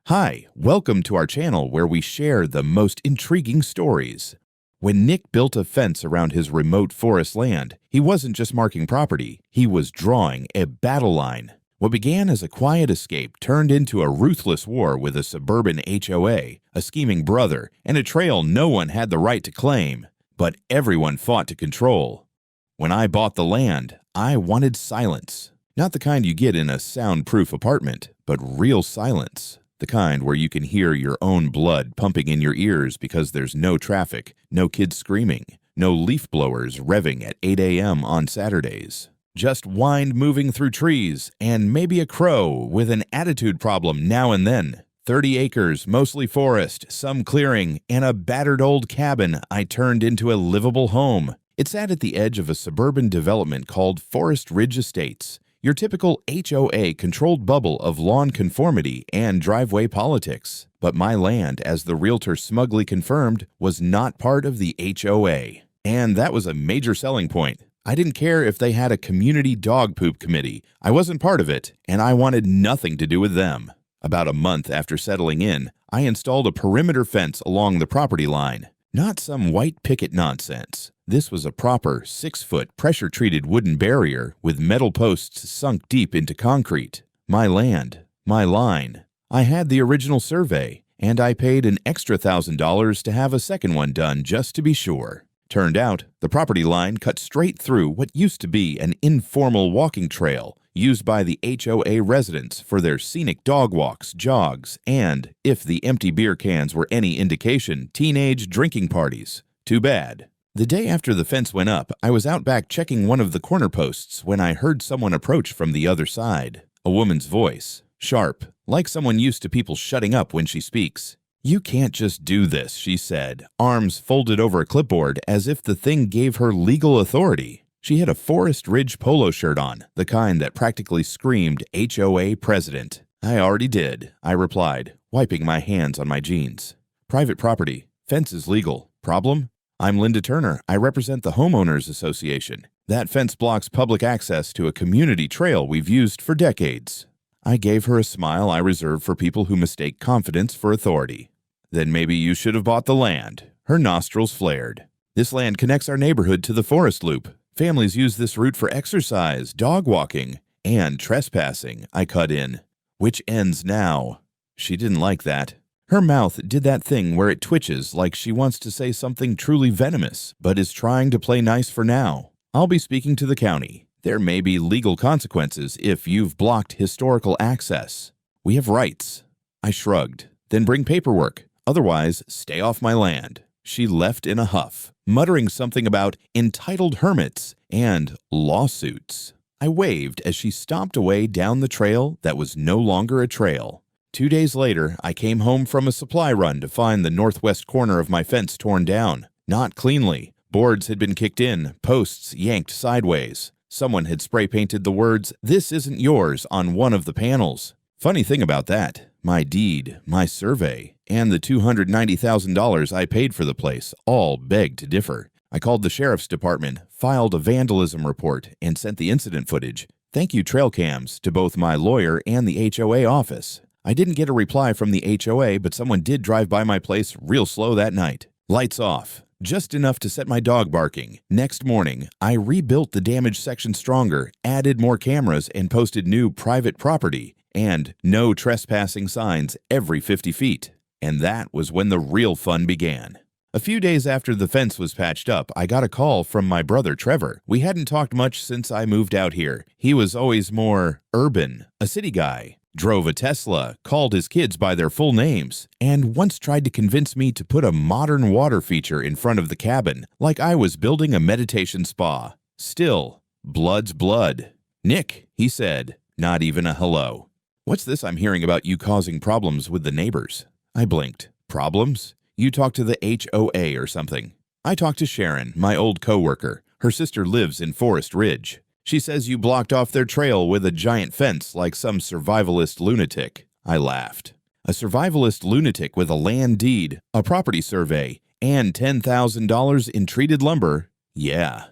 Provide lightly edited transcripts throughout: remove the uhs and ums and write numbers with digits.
Hi, welcome to our channel where we share the most intriguing stories. When Nick built a fence around his remote forest land, he wasn't just marking property, he was drawing a battle line. What began as a quiet escape turned into a ruthless war with a suburban HOA, a scheming brother, and a trail no one had the right to claim, but everyone fought to control. When I bought the land, I wanted silence. Not the kind you get in a soundproof apartment, but real silence. The kind where you can hear your own blood pumping in your ears because there's no traffic, no kids screaming, no leaf blowers revving at 8 a.m. on Saturdays. Just wind moving through trees and maybe a crow with an attitude problem now and then. 30 acres, mostly forest, some clearing, and a battered old cabin I turned into a livable home. It sat at the edge of a suburban development called Forest Ridge Estates. Your typical HOA-controlled bubble of lawn conformity and driveway politics. But my land, as the realtor smugly confirmed, was not part of the HOA. And that was a major selling point. I didn't care if they had a community dog poop committee. I wasn't part of it, and I wanted nothing to do with them. About a month after settling in, I installed a perimeter fence along the property line. Not some white picket nonsense. This was a proper 6-foot pressure-treated wooden barrier with metal posts sunk deep into concrete. My land, my line. I had the original survey, and I paid an extra $1,000 to have a second one done just to be sure. Turned out, the property line cut straight through what used to be an informal walking trail used by the HOA residents for their scenic dog walks, jogs, and, if the empty beer cans were any indication, teenage drinking parties. Too bad. The day after the fence went up, I was out back checking one of the corner posts when I heard someone approach from the other side. A woman's voice. Sharp, like someone used to people shutting up when she speaks. "You can't just do this," she said, arms folded over a clipboard as if the thing gave her legal authority. She had a Forest Ridge polo shirt on, the kind that practically screamed HOA president. "I already did," I replied, wiping my hands on my jeans. "Private property. Fence is legal. Problem? I'm Linda Turner. I represent the Homeowners Association. That fence blocks public access to a community trail we've used for decades." I gave her a smile I reserve for people who mistake confidence for authority. "Then maybe you should have bought the land." Her nostrils flared. "This land connects our neighborhood to the forest loop. Families use this route for exercise, dog walking, and trespassing," I cut in. "Which ends now." She didn't like that. Her mouth did that thing where it twitches like she wants to say something truly venomous, but is trying to play nice for now. "I'll be speaking to the county. There may be legal consequences if you've blocked historical access. We have rights." I shrugged. "Then bring paperwork. Otherwise, stay off my land." She left in a huff, muttering something about entitled hermits and lawsuits. I waved as she stomped away down the trail that was no longer a trail. 2 days later, I came home from a supply run to find the northwest corner of my fence torn down. Not cleanly. Boards had been kicked in, posts yanked sideways. Someone had spray painted the words, "This isn't yours," on one of the panels. Funny thing about that, my deed, my survey, and the $290,000 I paid for the place all begged to differ. I called the sheriff's department, filed a vandalism report, and sent the incident footage. Thank you, trail cams, to both my lawyer and the HOA office. I didn't get a reply from the HOA, but someone did drive by my place real slow that night. Lights off. Just enough to set my dog barking. Next morning, I rebuilt the damaged section stronger, added more cameras, and posted new private property and no trespassing signs every 50 feet. And that was when the real fun began. A few days after the fence was patched up, I got a call from my brother Trevor. We hadn't talked much since I moved out here. He was always more urban, a city guy. Drove a Tesla, called his kids by their full names, and once tried to convince me to put a modern water feature in front of the cabin, like I was building a meditation spa. Still, blood's blood. "Nick," he said, not even a hello. "What's this I'm hearing about you causing problems with the neighbors?" I blinked. "Problems? You talked to the HOA or something." "I talked to Sharon, my old coworker. Her sister lives in Forest Ridge. She says you blocked off their trail with a giant fence like some survivalist lunatic." I laughed. "A survivalist lunatic with a land deed, a property survey, and $10,000 in treated lumber? Yeah.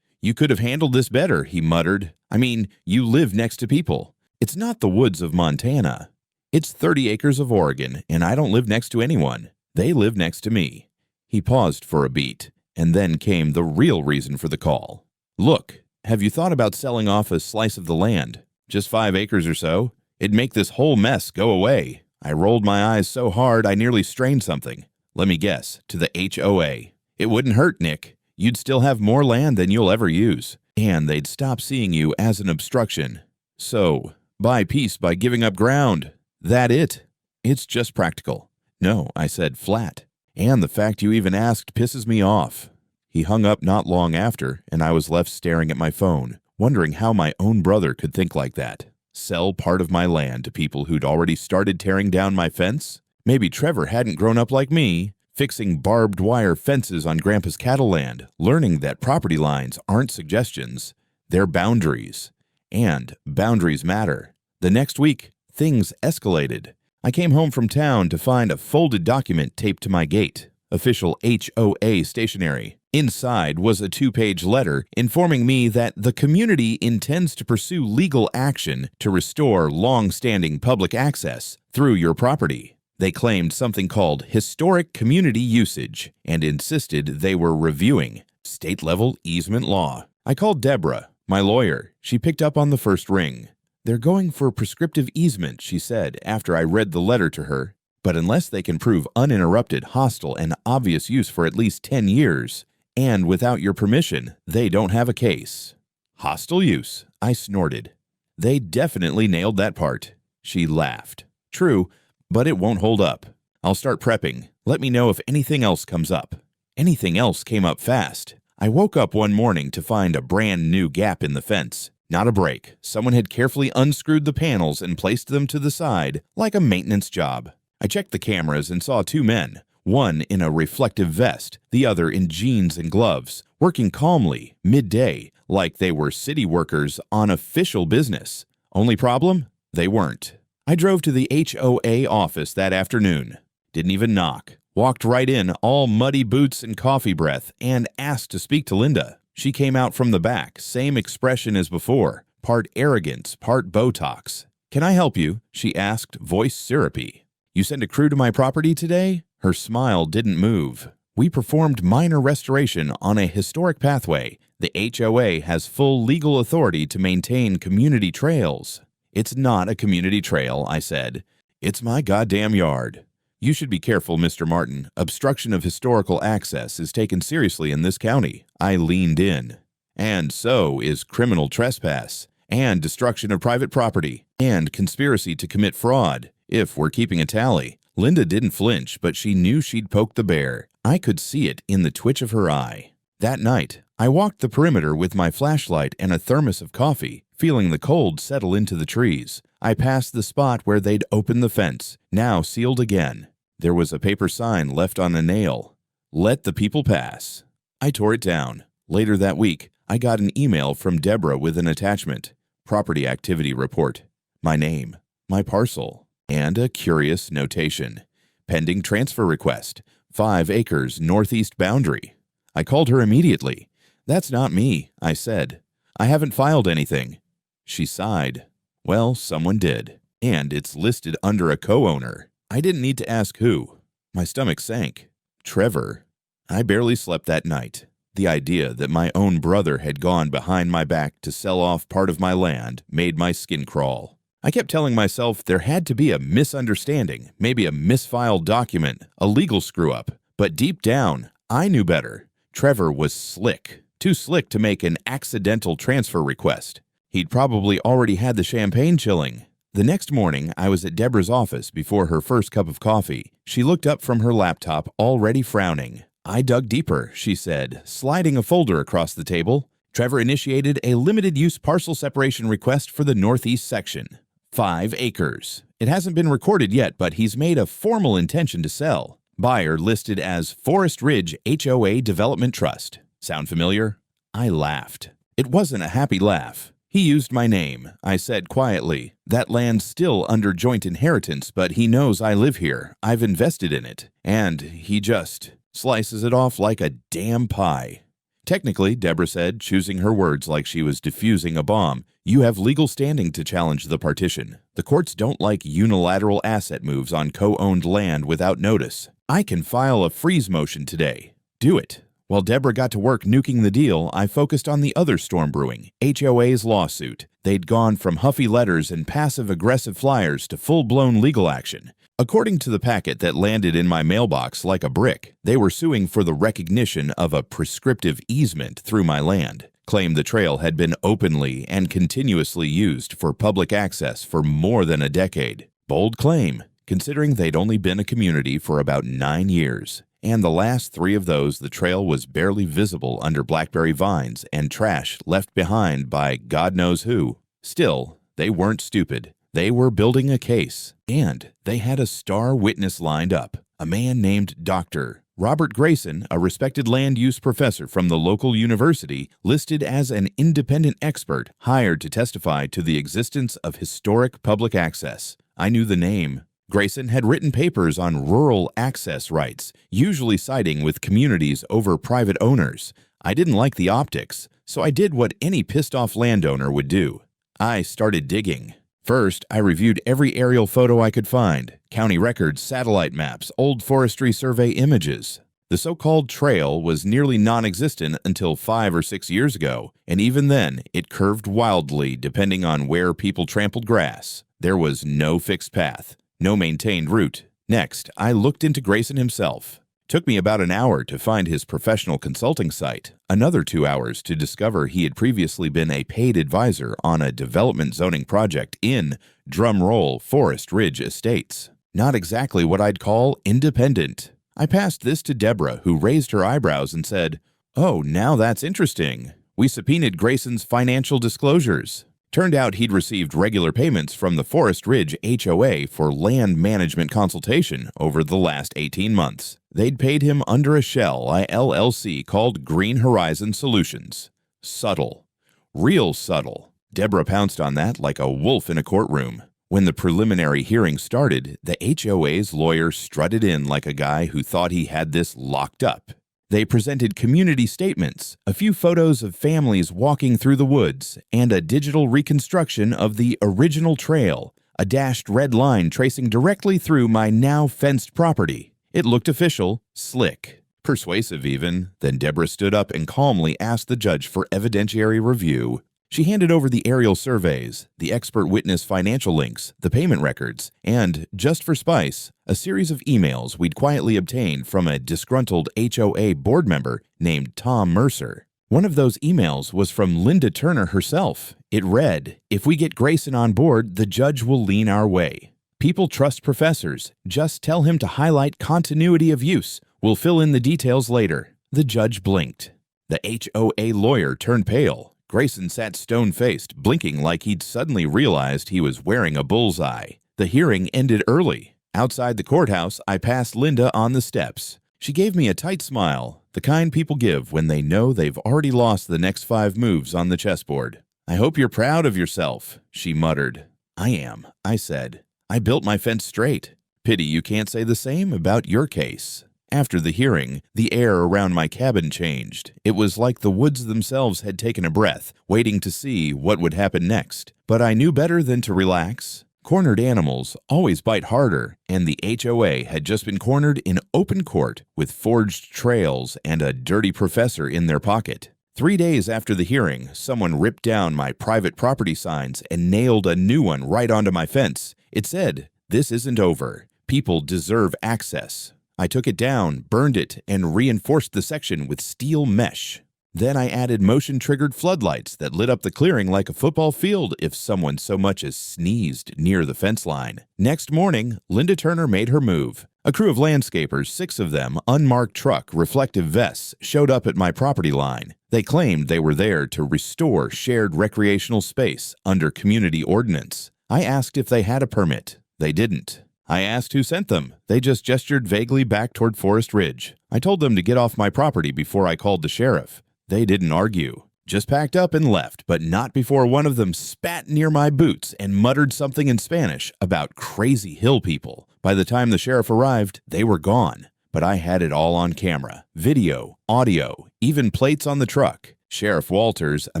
You could have handled this better," he muttered. "I mean, you live next to people. It's not the woods of Montana." It's 30 acres of Oregon, and I don't live next to anyone. They live next to me." He paused for a beat, and then came the real reason for the call. "Look, have you thought about selling off a slice of the land? Just 5 acres or so. It'd make this whole mess go away." I rolled my eyes so hard I nearly strained something. "Let me guess, to the HOA. It wouldn't hurt, Nick. You'd still have more land than you'll ever use, and they'd stop seeing you as an obstruction. So, buy peace by giving up ground. That it? It's just practical." "No," I said flat. "And the fact you even asked pisses me off." He hung up not long after, and I was left staring at my phone, wondering how my own brother could think like that. Sell part of my land to people who'd already started tearing down my fence? Maybe Trevor hadn't grown up like me, fixing barbed wire fences on Grandpa's cattle land, learning that property lines aren't suggestions, they're boundaries. And boundaries matter. The next week, things escalated. I came home from town to find a folded document taped to my gate. Official HOA stationery. Inside was a 2-page letter informing me that the community intends to pursue legal action to restore long-standing public access through your property. They claimed something called historic community usage and insisted they were reviewing state-level easement law. I called Deborah, my lawyer. She picked up on the first ring. "They're going for prescriptive easement," she said after I read the letter to her. "But unless they can prove uninterrupted, hostile, and obvious use for at least 10 years, and without your permission, they don't have a case." "Hostile use," I snorted. "They definitely nailed that part." She laughed. "True, but it won't hold up. I'll start prepping. Let me know if anything else comes up." Anything else came up fast. I woke up one morning to find a brand new gap in the fence. Not a break. Someone had carefully unscrewed the panels and placed them to the side like a maintenance job. I checked the cameras and saw 2 men, one in a reflective vest, the other in jeans and gloves, working calmly, midday, like they were city workers on official business. Only problem? They weren't. I drove to the HOA office that afternoon. Didn't even knock. Walked right in, all muddy boots and coffee breath, and asked to speak to Linda. She came out from the back, same expression as before, part arrogance, part Botox. "Can I help you?" she asked, voice syrupy. "You sent a crew to my property today?" Her smile didn't move. "We performed minor restoration on a historic pathway. The HOA has full legal authority to maintain community trails." "It's not a community trail," I said. "It's my goddamn yard." "You should be careful, Mr. Martin. Obstruction of historical access is taken seriously in this county." I leaned in. "And so is criminal trespass, and destruction of private property, and conspiracy to commit fraud, if we're keeping a tally." Linda didn't flinch, but she knew she'd poked the bear. I could see it in the twitch of her eye. That night, I walked the perimeter with my flashlight and a thermos of coffee, feeling the cold settle into the trees. I passed the spot where they'd opened the fence, now sealed again. There was a paper sign left on a nail. "Let the people pass." I tore it down. Later that week, I got an email from Deborah with an attachment. Property activity report. My name, my parcel, and a curious notation. Pending transfer request. 5 acres northeast boundary. I called her immediately. "That's not me," I said. "I haven't filed anything." She sighed. "Well, someone did. And it's listed under a co-owner." I didn't need to ask who. My stomach sank. Trevor. I barely slept that night. The idea that my own brother had gone behind my back to sell off part of my land made my skin crawl. I kept telling myself there had to be a misunderstanding, maybe a misfiled document, a legal screw-up. But deep down, I knew better. Trevor was slick. Too slick to make an accidental transfer request. He'd probably already had the champagne chilling. The next morning, I was at Deborah's office before her first cup of coffee. She looked up from her laptop, already frowning. "I dug deeper," she said, sliding a folder across the table. "Trevor initiated a limited-use parcel separation request for the northeast section. 5 acres. It hasn't been recorded yet, but he's made a formal intention to sell. Buyer listed as Forest Ridge HOA Development Trust. Sound familiar?" I laughed. It wasn't a happy laugh. "He used my name," I said quietly. "That land's still under joint inheritance, but he knows I live here. I've invested in it. And he just slices it off like a damn pie." Technically, Deborah said, choosing her words like she was defusing a bomb, you have legal standing to challenge the partition. The courts don't like unilateral asset moves on co-owned land without notice. I can file a freeze motion today. Do it. While Deborah got to work nuking the deal, I focused on the other storm brewing, HOA's lawsuit. They'd gone from huffy letters and passive-aggressive flyers to full-blown legal action. According to the packet that landed in my mailbox like a brick, they were suing for the recognition of a prescriptive easement through my land, claimed the trail had been openly and continuously used for public access for more than a decade. Bold claim, considering they'd only been a community for about 9 years. And the last 3 of those, the trail was barely visible under blackberry vines and trash left behind by God knows who. Still, they weren't stupid. They were building a case, and they had a star witness lined up, a man named Dr. Robert Grayson, a respected land use professor from the local university, listed as an independent expert hired to testify to the existence of historic public access. I knew the name. Grayson had written papers on rural access rights, usually siding with communities over private owners. I didn't like the optics, so I did what any pissed-off landowner would do. I started digging. First, I reviewed every aerial photo I could find, county records, satellite maps, old forestry survey images. The so-called trail was nearly non-existent until 5 or 6 years ago, and even then, it curved wildly depending on where people trampled grass. There was no fixed path. No maintained route. Next, I looked into Grayson himself. Took me about an hour to find his professional consulting site, another 2 hours to discover he had previously been a paid advisor on a development zoning project in, drumroll, Forest Ridge Estates. Not exactly what I'd call independent. I passed this to Deborah, who raised her eyebrows and said, "Oh, now that's interesting. We subpoenaed Grayson's financial disclosures." Turned out he'd received regular payments from the Forest Ridge HOA for land management consultation over the last 18 months. They'd paid him under a shell, a LLC called Green Horizon Solutions. Subtle. Real subtle. Deborah pounced on that like a wolf in a courtroom. When the preliminary hearing started, the HOA's lawyer strutted in like a guy who thought he had this locked up. They presented community statements, a few photos of families walking through the woods, and a digital reconstruction of the original trail, a dashed red line tracing directly through my now fenced property. It looked official, slick, persuasive even. Then Deborah stood up and calmly asked the judge for evidentiary review. She handed over the aerial surveys, the expert witness financial links, the payment records, and, just for spice, a series of emails we'd quietly obtained from a disgruntled HOA board member named Tom Mercer. One of those emails was from Linda Turner herself. It read, "If we get Grayson on board, the judge will lean our way. People trust professors. Just tell him to highlight continuity of use. We'll fill in the details later." The judge blinked. The HOA lawyer turned pale. Grayson sat stone-faced, blinking like he'd suddenly realized he was wearing a bullseye. The hearing ended early. Outside the courthouse, I passed Linda on the steps. She gave me a tight smile, the kind people give when they know they've already lost the next 5 moves on the chessboard. "I hope you're proud of yourself," she muttered. "I am," I said. "I built my fence straight. Pity you can't say the same about your case." After the hearing, the air around my cabin changed. It was like the woods themselves had taken a breath, waiting to see what would happen next. But I knew better than to relax. Cornered animals always bite harder, and the HOA had just been cornered in open court with forged trails and a dirty professor in their pocket. 3 days after the hearing, someone ripped down my private property signs and nailed a new one right onto my fence. It said, "This isn't over. People deserve access." I took it down, burned it, and reinforced the section with steel mesh. Then I added motion-triggered floodlights that lit up the clearing like a football field if someone so much as sneezed near the fence line. Next morning, Linda Turner made her move. A crew of landscapers, 6 of them, unmarked truck, reflective vests, showed up at my property line. They claimed they were there to restore shared recreational space under community ordinance. I asked if they had a permit. They didn't. I asked who sent them. They just gestured vaguely back toward Forest Ridge. I told them to get off my property before I called the sheriff. They didn't argue. Just packed up and left, but not before one of them spat near my boots and muttered something in Spanish about crazy hill people. By the time the sheriff arrived, they were gone. but I had it all on camera. Video, audio, even plates on the truck. Sheriff Walters, a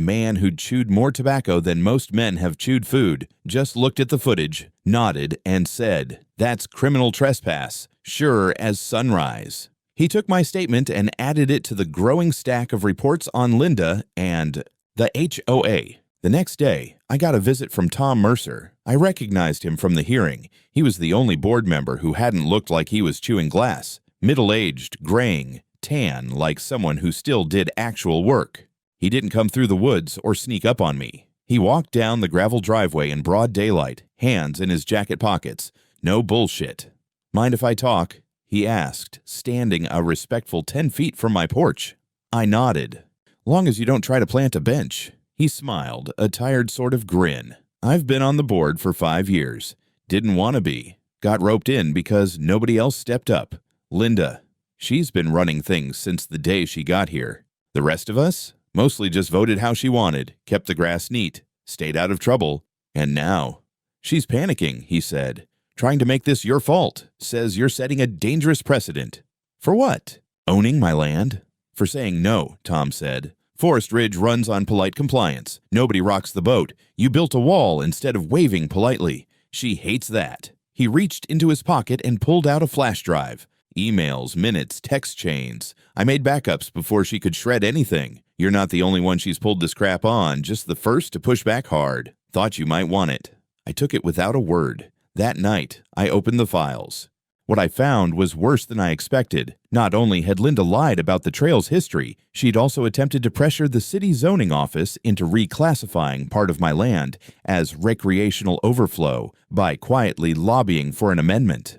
man who'd chewed more tobacco than most men have chewed food, just looked at the footage, nodded, and said, "That's criminal trespass, sure as sunrise." He took my statement and added it to the growing stack of reports on Linda and the HOA. The next day, I got a visit from Tom Mercer. I recognized him from the hearing. He was the only board member who hadn't looked like he was chewing glass. Middle-aged, graying, tan, like someone who still did actual work. He didn't come through the woods or sneak up on me. He walked down the gravel driveway in broad daylight, hands in his jacket pockets. No bullshit. "Mind if I talk?" he asked, standing a respectful 10 feet from my porch. I nodded. "Long as you don't try to plant a bench." He smiled, a tired sort of grin. "I've been on the board for 5 years. Didn't want to be. Got roped in because nobody else stepped up. Linda, she's been running things since the day she got here. The rest of us mostly just voted how she wanted, kept the grass neat, stayed out of trouble, and now she's panicking," he said. "Trying to make this your fault. Says you're setting a dangerous precedent." "For what? Owning my land?" "For saying no," Tom said. "Forest Ridge runs on polite compliance. Nobody rocks the boat. You built a wall instead of waving politely. She hates that." He reached into his pocket and pulled out a flash drive. Emails, minutes, text chains. I made backups before she could shred anything. You're not the only one she's pulled this crap on, just the first to push back hard. Thought you might want it. I took it without a word. That night, I opened the files. What I found was worse than I expected. Not only had Linda lied about the trail's history, she'd also attempted to pressure the city zoning office into reclassifying part of my land as recreational overflow by quietly lobbying for an amendment.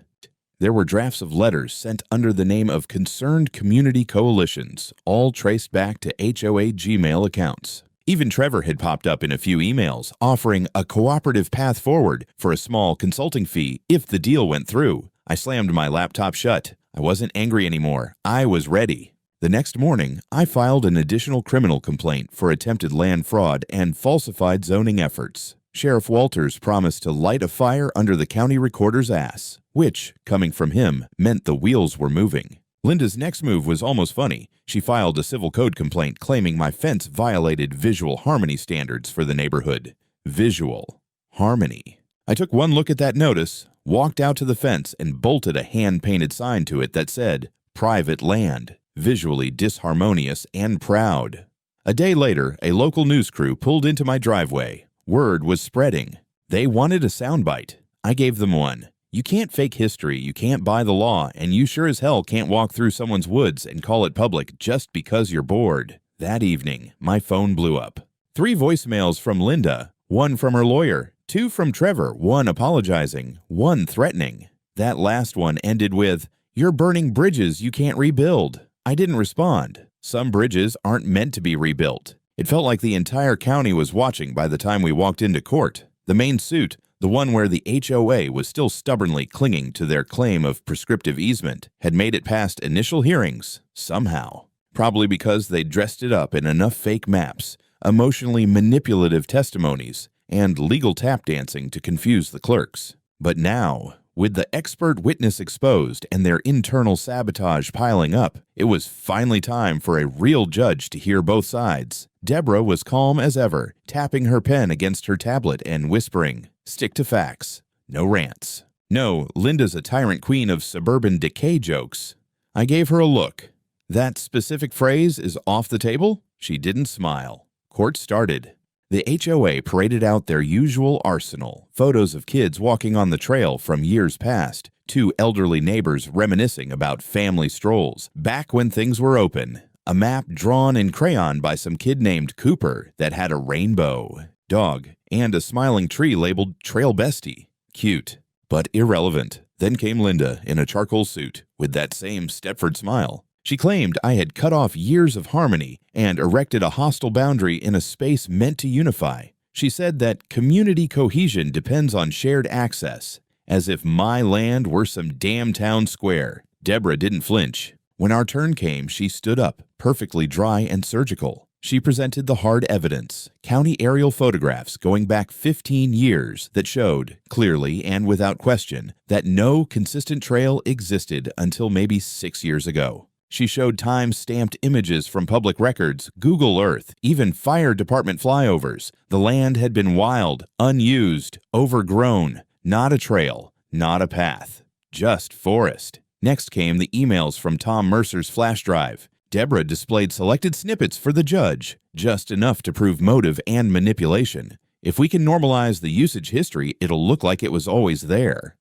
There were drafts of letters sent under the name of Concerned Community Coalitions, all traced back to HOA Gmail accounts. Even Trevor had popped up in a few emails, offering a cooperative path forward for a small consulting fee if the deal went through. I slammed my laptop shut. I wasn't angry anymore. I was ready. The next morning, I filed an additional criminal complaint for attempted land fraud and falsified zoning efforts. Sheriff Walters promised to light a fire under the county recorder's ass, which, coming from him, meant the wheels were moving. Linda's next move was almost funny. She filed a civil code complaint claiming my fence violated visual harmony standards for the neighborhood. Visual harmony. I took one look at that notice, walked out to the fence, and bolted a hand-painted sign to it that said, "Private land, visually disharmonious and proud." A day later, a local news crew pulled into my driveway. Word was spreading. They wanted a soundbite. I gave them one. You can't fake history, you can't buy the law, and you sure as hell can't walk through someone's woods and call it public just because you're bored. That evening, my phone blew up. 3 voicemails from Linda, 1 from her lawyer, 2 from Trevor, 1 apologizing, 1 threatening. That last one ended with, "You're burning bridges you can't rebuild." I didn't respond. Some bridges aren't meant to be rebuilt. It felt like the entire county was watching by the time we walked into court. The main suit, the one where the HOA was still stubbornly clinging to their claim of prescriptive easement, had made it past initial hearings, somehow. Probably because they dressed it up in enough fake maps, emotionally manipulative testimonies, and legal tap dancing to confuse the clerks. But now, with the expert witness exposed and their internal sabotage piling up, it was finally time for a real judge to hear both sides. Deborah was calm as ever, tapping her pen against her tablet and whispering, "Stick to facts. No rants. No, Linda's a tyrant queen of suburban decay jokes." I gave her a look. "That specific phrase is off the table?" She didn't smile. Court started. The HOA paraded out their usual arsenal, photos of kids walking on the trail from years past, 2 elderly neighbors reminiscing about family strolls, back when things were open, a map drawn in crayon by some kid named Cooper that had a rainbow, dog, and a smiling tree labeled Trail Bestie. Cute, but irrelevant. Then came Linda in a charcoal suit with that same Stepford smile. She claimed I had cut off years of harmony and erected a hostile boundary in a space meant to unify. She said that community cohesion depends on shared access, as if my land were some damn town square. Deborah didn't flinch. When our turn came, she stood up, perfectly dry and surgical. She presented the hard evidence, county aerial photographs going back 15 years that showed, clearly and without question, that no consistent trail existed until maybe 6 years ago. She showed time-stamped images from public records, Google Earth, even fire department flyovers. The land had been wild, unused, overgrown, not a trail, not a path, just forest. Next came the emails from Tom Mercer's flash drive. Deborah displayed selected snippets for the judge, just enough to prove motive and manipulation. If we can normalize the usage history, it'll look like it was always there.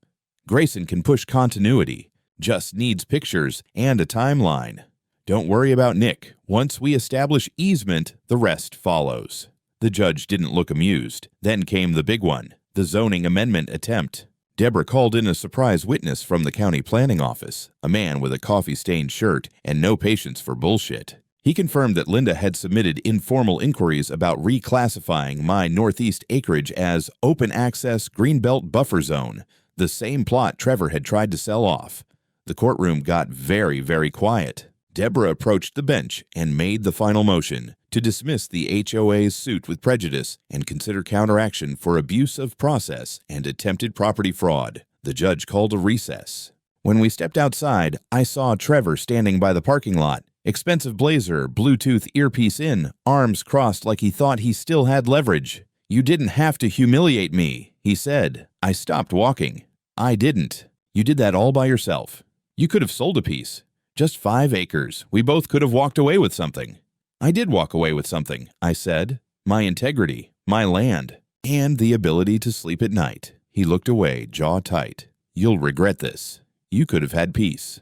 Grayson can push continuity, just needs pictures and a timeline. Don't worry about Nick. Once we establish easement, the rest follows. The judge didn't look amused. Then came the big one, the zoning amendment attempt. Deborah called in a surprise witness from the county planning office, a man with a coffee-stained shirt and no patience for bullshit. He confirmed that Linda had submitted informal inquiries about reclassifying my northeast acreage as open access greenbelt buffer zone, the same plot Trevor had tried to sell off. The courtroom got very, very quiet. Deborah approached the bench and made the final motion to dismiss the HOA's suit with prejudice and consider counteraction for abuse of process and attempted property fraud. The judge called a recess. When we stepped outside, I saw Trevor standing by the parking lot, expensive blazer, Bluetooth earpiece in, arms crossed like he thought he still had leverage. "You didn't have to humiliate me," he said. I stopped walking. "I didn't. You did that all by yourself. You could have sold a piece. Just 5 acres. We both could have walked away with something." "I did walk away with something," I said. "My integrity, my land, and the ability to sleep at night." He looked away, jaw tight. "You'll regret this. You could have had peace."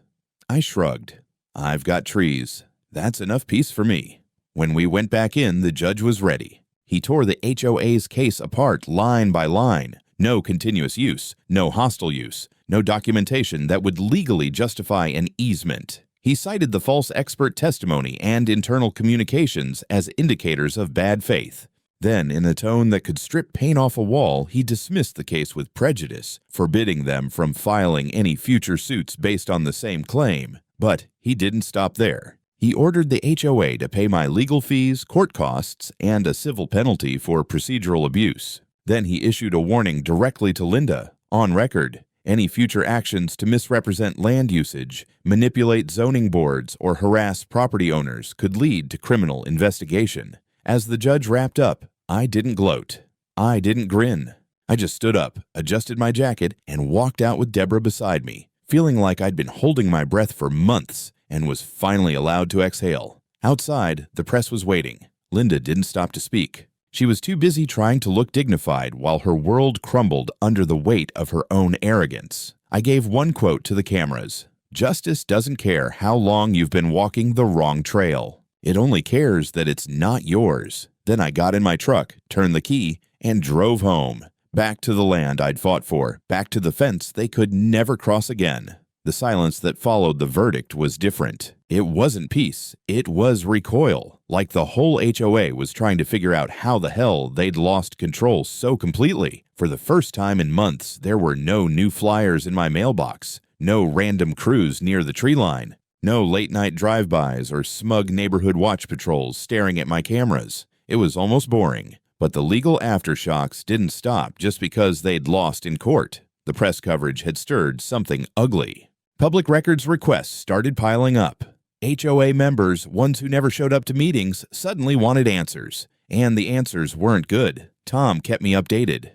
I shrugged. "I've got trees. That's enough peace for me." When we went back in, the judge was ready. He tore the HOA's case apart line by line. No continuous use, no hostile use, no documentation that would legally justify an easement. He cited the false expert testimony and internal communications as indicators of bad faith. Then, in a tone that could strip paint off a wall, he dismissed the case with prejudice, forbidding them from filing any future suits based on the same claim. But he didn't stop there. He ordered the HOA to pay my legal fees, court costs, and a civil penalty for procedural abuse. Then he issued a warning directly to Linda, on record. Any future actions to misrepresent land usage, manipulate zoning boards, or harass property owners could lead to criminal investigation. As the judge wrapped up, I didn't gloat. I didn't grin. I just stood up, adjusted my jacket, and walked out with Deborah beside me, feeling like I'd been holding my breath for months and was finally allowed to exhale. Outside, the press was waiting. Linda didn't stop to speak. She was too busy trying to look dignified while her world crumbled under the weight of her own arrogance. I gave one quote to the cameras. "Justice doesn't care how long you've been walking the wrong trail. It only cares that it's not yours." Then I got in my truck, turned the key, and drove home. Back to the land I'd fought for, back to the fence they could never cross again. The silence that followed the verdict was different. It wasn't peace, it was recoil, like the whole HOA was trying to figure out how the hell they'd lost control so completely. For the first time in months, there were no new flyers in my mailbox, no random crews near the tree line, no late-night drive-bys or smug neighborhood watch patrols staring at my cameras. It was almost boring, but the legal aftershocks didn't stop just because they'd lost in court. The press coverage had stirred something ugly. Public records requests started piling up. HOA members, ones who never showed up to meetings, suddenly wanted answers. And the answers weren't good. Tom kept me updated.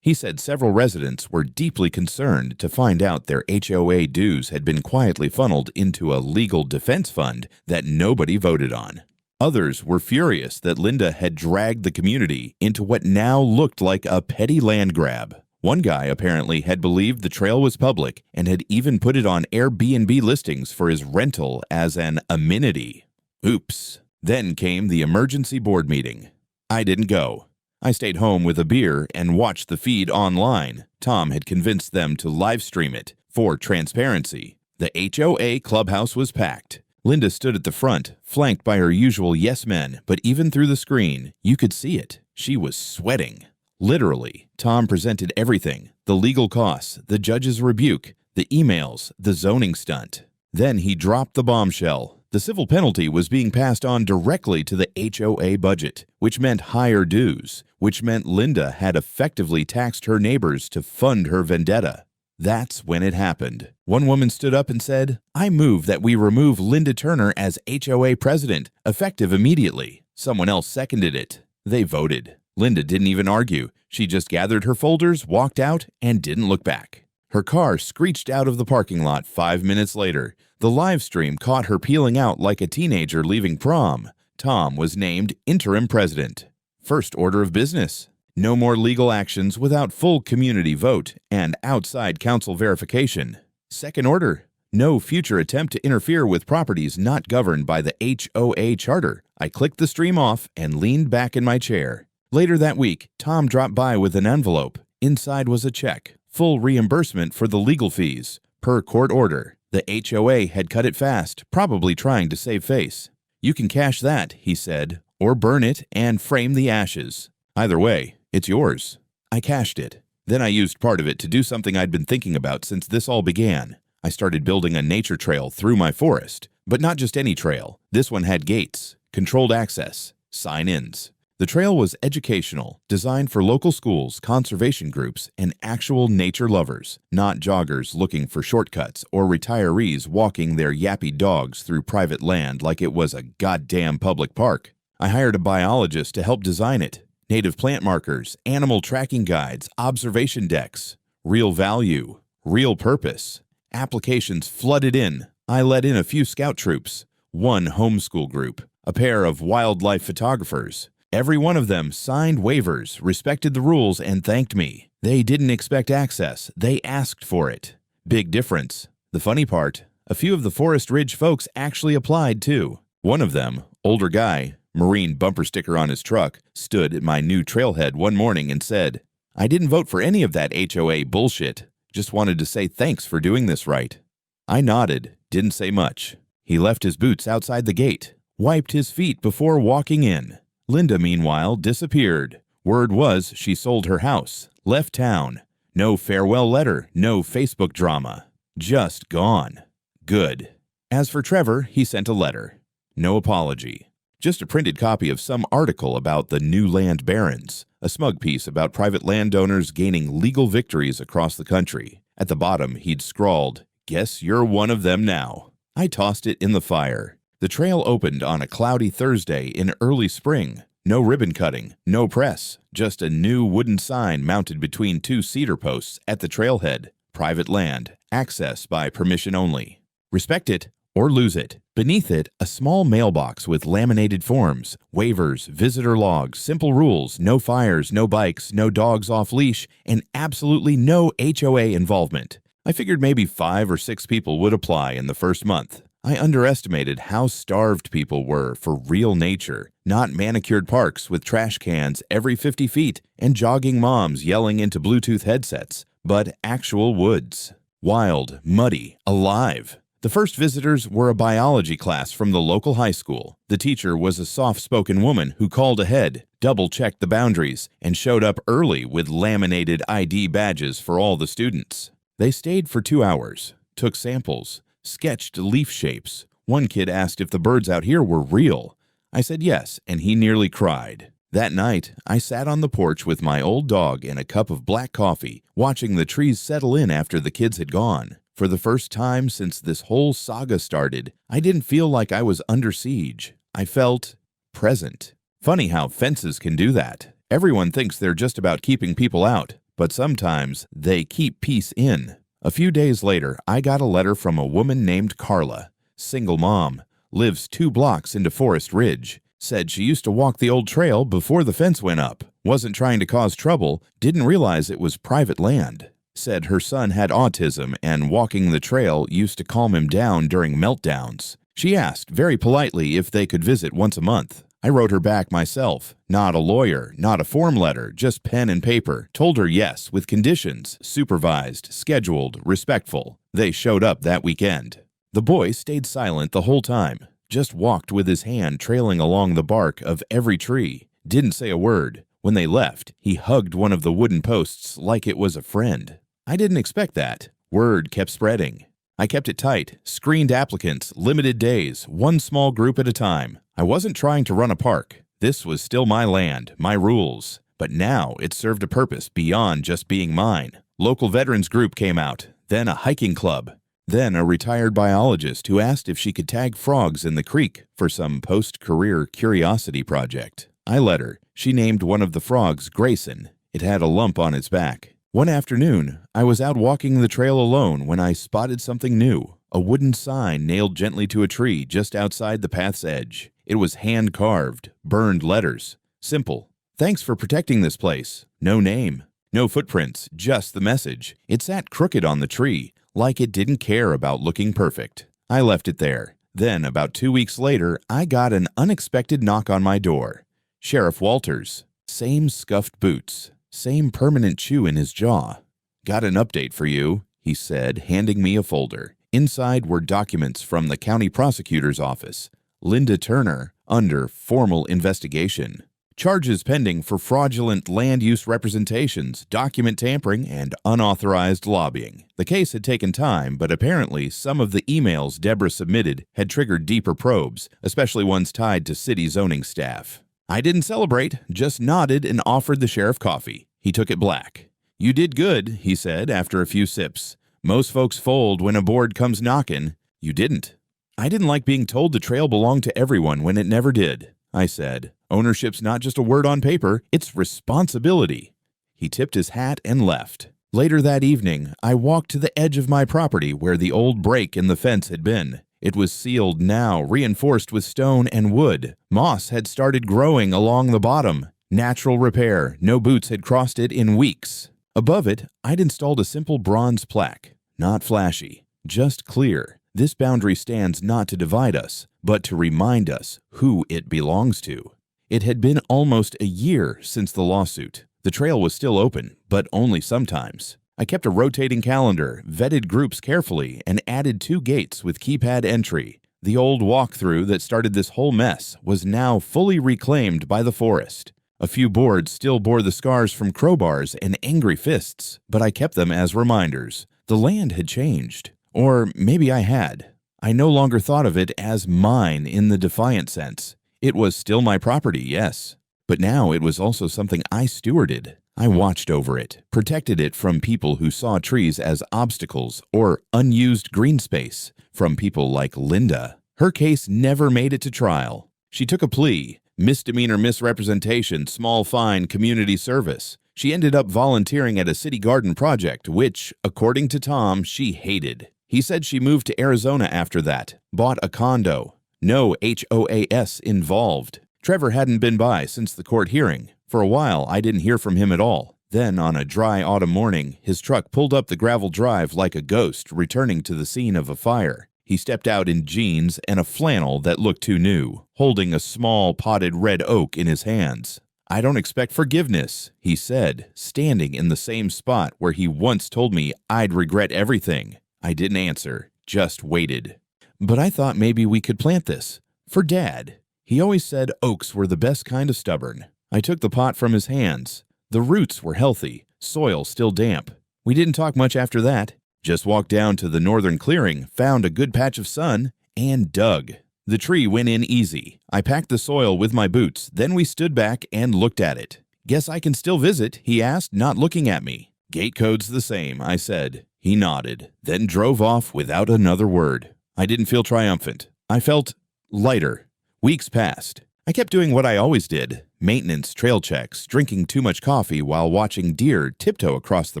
He said several residents were deeply concerned to find out their HOA dues had been quietly funneled into a legal defense fund that nobody voted on. Others were furious that Linda had dragged the community into what now looked like a petty land grab. One guy apparently had believed the trail was public and had even put it on Airbnb listings for his rental as an amenity. Oops. Then came the emergency board meeting. I didn't go. I stayed home with a beer and watched the feed online. Tom had convinced them to live stream it for transparency. The HOA clubhouse was packed. Linda stood at the front, flanked by her usual yes men, but even through the screen, you could see it. She was sweating. Literally, Tom presented everything, the legal costs, the judge's rebuke, the emails, the zoning stunt. Then he dropped the bombshell. The civil penalty was being passed on directly to the HOA budget, which meant higher dues, which meant Linda had effectively taxed her neighbors to fund her vendetta. That's when it happened. One woman stood up and said, "I move that we remove Linda Turner as HOA president, effective immediately." Someone else seconded it. They voted. Linda didn't even argue. She just gathered her folders, walked out, and didn't look back. Her car screeched out of the parking lot 5 minutes later. The live stream caught her peeling out like a teenager leaving prom. Tom was named interim president. First order of business: no more legal actions without full community vote and outside council verification. Second order: no future attempt to interfere with properties not governed by the HOA charter. I clicked the stream off and leaned back in my chair. Later that week, Tom dropped by with an envelope. Inside was a check, full reimbursement for the legal fees, per court order. The HOA had cut it fast, probably trying to save face. "You can cash that," he said, "or burn it and frame the ashes. Either way, it's yours." I cashed it. Then I used part of it to do something I'd been thinking about since this all began. I started building a nature trail through my forest. But not just any trail. This one had gates, controlled access, sign-ins. The trail was educational, designed for local schools, conservation groups, and actual nature lovers, not joggers looking for shortcuts or retirees walking their yappy dogs through private land like it was a goddamn public park. I hired a biologist to help design it. Native plant markers, animal tracking guides, observation decks. Real value, real purpose. Applications flooded in. I let in a few scout troops, one homeschool group, a pair of wildlife photographers. Every one of them signed waivers, respected the rules, and thanked me. They didn't expect access. They asked for it. Big difference. The funny part, a few of the Forest Ridge folks actually applied too. One of them, older guy, Marine bumper sticker on his truck, stood at my new trailhead one morning and said, "I didn't vote for any of that HOA bullshit. Just wanted to say thanks for doing this right." I nodded, didn't say much. He left his boots outside the gate, wiped his feet before walking in. Linda, meanwhile, disappeared. Word was she sold her house, left town. No farewell letter, no Facebook drama. Just gone. Good. As for Trevor, he sent a letter. No apology. Just a printed copy of some article about the new land barons, a smug piece about private landowners gaining legal victories across the country. At the bottom, he'd scrawled, "Guess you're one of them now." I tossed it in the fire. The trail opened on a cloudy Thursday in early spring. No ribbon cutting, no press, just a new wooden sign mounted between two cedar posts at the trailhead. Private land, access by permission only. Respect it or lose it. Beneath it, a small mailbox with laminated forms, waivers, visitor logs, simple rules, no fires, no bikes, no dogs off leash, and absolutely no HOA involvement. I figured maybe 5 or 6 people would apply in the first month. I underestimated how starved people were for real nature, not manicured parks with trash cans every 50 feet and jogging moms yelling into Bluetooth headsets, but actual woods. Wild, muddy, alive. The first visitors were a biology class from the local high school. The teacher was a soft-spoken woman who called ahead, double-checked the boundaries, and showed up early with laminated ID badges for all the students. They stayed for 2 hours, took samples, sketched leaf shapes. One kid asked if the birds out here were real. I said yes, and he nearly cried. That night, I sat on the porch with my old dog and a cup of black coffee, watching the trees settle in after the kids had gone. For the first time since this whole saga started, I didn't feel like I was under siege. I felt present. Funny how fences can do that. Everyone thinks they're just about keeping people out, but sometimes they keep peace in. A few days later, I got a letter from a woman named Carla. Single mom, lives 2 blocks into Forest Ridge. Said she used to walk the old trail before the fence went up. Wasn't trying to cause trouble, didn't realize it was private land. Said her son had autism and walking the trail used to calm him down during meltdowns. She asked very politely if they could visit once a month. I wrote her back myself. Not a lawyer, not a form letter, just pen and paper. Told her yes, with conditions, supervised, scheduled, respectful. They showed up that weekend. The boy stayed silent the whole time, just walked with his hand trailing along the bark of every tree. Didn't say a word. When they left, he hugged one of the wooden posts like it was a friend. I didn't expect that. Word kept spreading. I kept it tight, screened applicants, limited days, one small group at a time. I wasn't trying to run a park. This was still my land, my rules. But now it served a purpose beyond just being mine. Local veterans group came out, then a hiking club, then a retired biologist who asked if she could tag frogs in the creek for some post-career curiosity project. I let her. She named one of the frogs Grayson. It had a lump on its back. One afternoon, I was out walking the trail alone when I spotted something new. A wooden sign nailed gently to a tree just outside the path's edge. It was hand-carved, burned letters. Simple. Thanks for protecting this place. No name. No footprints, just the message. It sat crooked on the tree, like it didn't care about looking perfect. I left it there. Then, about 2 weeks later, I got an unexpected knock on my door. Sheriff Walters. Same scuffed boots. Same permanent chew in his jaw. Got an update for you, he said, handing me a folder. Inside were documents from the county prosecutor's office. Linda Turner, under formal investigation. Charges pending for fraudulent land use representations, document tampering, and unauthorized lobbying. The case had taken time, but apparently some of the emails Deborah submitted had triggered deeper probes, especially ones tied to city zoning staff. I didn't celebrate, just nodded and offered the sheriff coffee. He took it black. "You did good," he said after a few sips. "Most folks fold when a board comes knocking. You didn't." I didn't like being told the trail belonged to everyone when it never did. I said, "Ownership's not just a word on paper, it's responsibility." He tipped his hat and left. Later that evening, I walked to the edge of my property where the old break in the fence had been. It was sealed now, reinforced with stone and wood. Moss had started growing along the bottom. Natural repair, no boots had crossed it in weeks. Above it, I'd installed a simple bronze plaque. Not flashy, just clear. This boundary stands not to divide us, but to remind us who it belongs to. It had been almost a year since the lawsuit. The trail was still open, but only sometimes. I kept a rotating calendar, vetted groups carefully, and added 2 gates with keypad entry. The old walkthrough that started this whole mess was now fully reclaimed by the forest. A few boards still bore the scars from crowbars and angry fists, but I kept them as reminders. The land had changed. Or maybe I had. I no longer thought of it as mine in the defiant sense. It was still my property, yes. But now it was also something I stewarded. I watched over it, protected it from people who saw trees as obstacles or unused green space, from people like Linda. Her case never made it to trial. She took a plea, misdemeanor misrepresentation, small fine, community service. She ended up volunteering at a city garden project, which, according to Tom, she hated. He said she moved to Arizona after that, bought a condo. No HOAs involved. Trevor hadn't been by since the court hearing. For a while, I didn't hear from him at all. Then, on a dry autumn morning, his truck pulled up the gravel drive like a ghost returning to the scene of a fire. He stepped out in jeans and a flannel that looked too new, holding a small potted red oak in his hands. "I don't expect forgiveness," he said, standing in the same spot where he once told me I'd regret everything. I didn't answer, just waited. But I thought maybe we could plant this. For Dad. He always said oaks were the best kind of stubborn. I took the pot from his hands. The roots were healthy, soil still damp. We didn't talk much after that. Just walked down to the northern clearing, found a good patch of sun, and dug. The tree went in easy. I packed the soil with my boots, then we stood back and looked at it. "Guess I can still visit?" he asked, not looking at me. "Gate code's the same," I said. He nodded, then drove off without another word. I didn't feel triumphant. I felt lighter. Weeks passed. I kept doing what I always did. Maintenance, trail checks, drinking too much coffee while watching deer tiptoe across the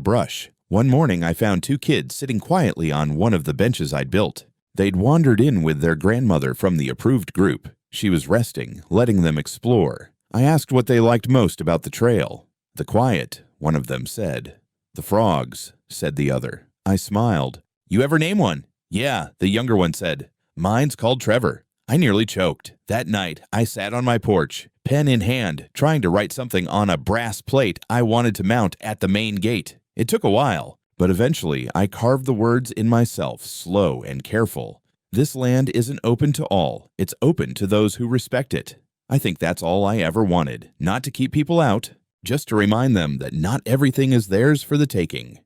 brush. One morning I found 2 kids sitting quietly on one of the benches I'd built. They'd wandered in with their grandmother from the approved group. She was resting, letting them explore. I asked what they liked most about the trail. "The quiet," one of them said. "The frogs," said the other. I smiled. "You ever name one?" "Yeah," the younger one said. "Mine's called Trevor." I nearly choked. That night, I sat on my porch, pen in hand, trying to write something on a brass plate I wanted to mount at the main gate. It took a while, but eventually I carved the words in myself, slow and careful. This land isn't open to all. It's open to those who respect it. I think that's all I ever wanted. Not to keep people out, just to remind them that not everything is theirs for the taking.